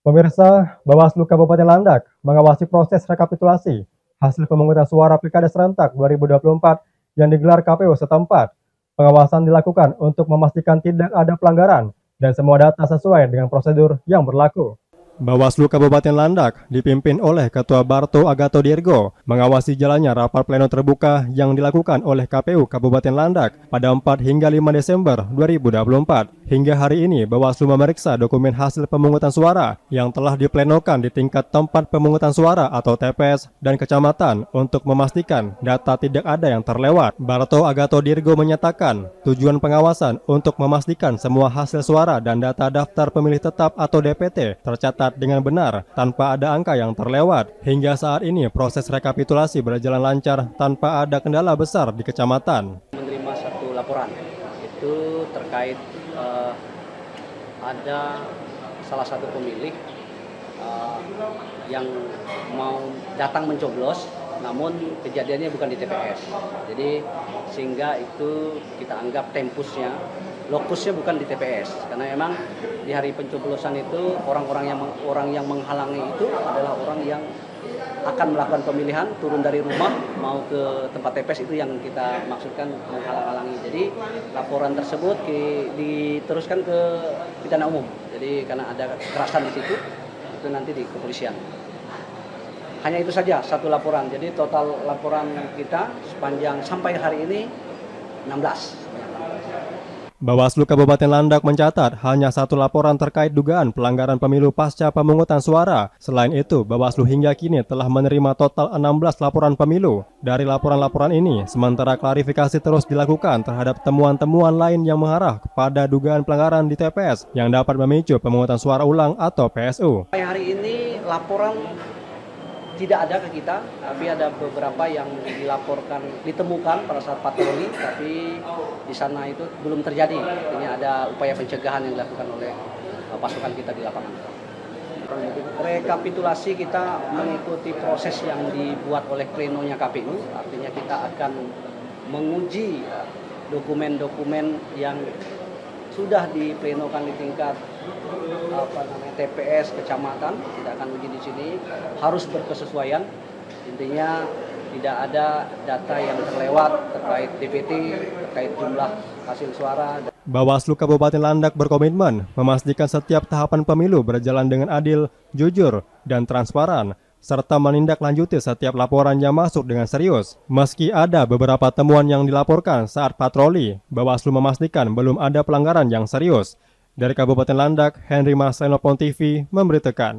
Pemirsa, Bawaslu Kabupaten Landak mengawasi proses rekapitulasi hasil pemungutan suara Pilkada serentak 2024 yang digelar KPU setempat. Pengawasan dilakukan untuk memastikan tidak ada pelanggaran dan semua data sesuai dengan prosedur yang berlaku. Bawaslu Kabupaten Landak dipimpin oleh Ketua Barto Agato-Dirgo mengawasi jalannya rapat pleno terbuka yang dilakukan oleh KPU Kabupaten Landak pada 4 hingga 5 Desember 2024. Hingga hari ini, Bawaslu memeriksa dokumen hasil pemungutan suara yang telah diplenokan di tingkat tempat pemungutan suara atau TPS dan kecamatan untuk memastikan data tidak ada yang terlewat. Barto Agato-Dirgo menyatakan tujuan pengawasan untuk memastikan semua hasil suara dan data daftar pemilih tetap atau DPT tercatat dengan benar tanpa ada angka yang terlewat. Hingga saat ini proses rekapitulasi berjalan lancar tanpa ada kendala besar di kecamatan. Menerima satu laporan itu terkait ada salah satu pemilih yang mau datang mencoblos, namun kejadiannya bukan di TPS. Jadi sehingga itu kita anggap tempusnya, lokusnya bukan di TPS, karena memang di hari pencoblosan itu orang yang menghalangi itu adalah orang yang akan melakukan pemilihan turun dari rumah mau ke tempat TPS, itu yang kita maksudkan menghalang-halangi. Jadi laporan tersebut diteruskan ke pidana umum. Jadi karena ada kekerasan di situ, itu nanti di kepolisian. Hanya itu saja, satu laporan. Jadi total laporan kita sepanjang sampai hari ini 16. Bawaslu Kabupaten Landak mencatat hanya satu laporan terkait dugaan pelanggaran pemilu pasca pemungutan suara. Selain itu, Bawaslu hingga kini telah menerima total 16 laporan pemilu. Dari laporan-laporan ini, sementara klarifikasi terus dilakukan terhadap temuan-temuan lain yang mengarah kepada dugaan pelanggaran di TPS yang dapat memicu pemungutan suara ulang atau PSU. Hari ini laporan tidak ada ke kita, tapi ada beberapa yang ditemukan pada saat patroli, tapi di sana itu belum terjadi. Ini ada upaya pencegahan yang dilakukan oleh pasukan kita di lapangan. Rekapitulasi kita mengikuti proses yang dibuat oleh plenonya KPU, artinya kita akan menguji dokumen-dokumen yang sudah diplenokan di tingkat TPS kecamatan. Kita akan uji di sini, harus berkesesuaian. Intinya tidak ada data yang terlewat terkait DPT, terkait jumlah hasil suara. Bawaslu Kabupaten Landak berkomitmen memastikan setiap tahapan pemilu berjalan dengan adil, jujur, dan transparan, serta menindaklanjuti setiap laporan yang masuk dengan serius. Meski ada beberapa temuan yang dilaporkan saat patroli, Bawaslu memastikan belum ada pelanggaran yang serius. Dari Kabupaten Landak, Henry Marcelino, PON TV, memberitakan.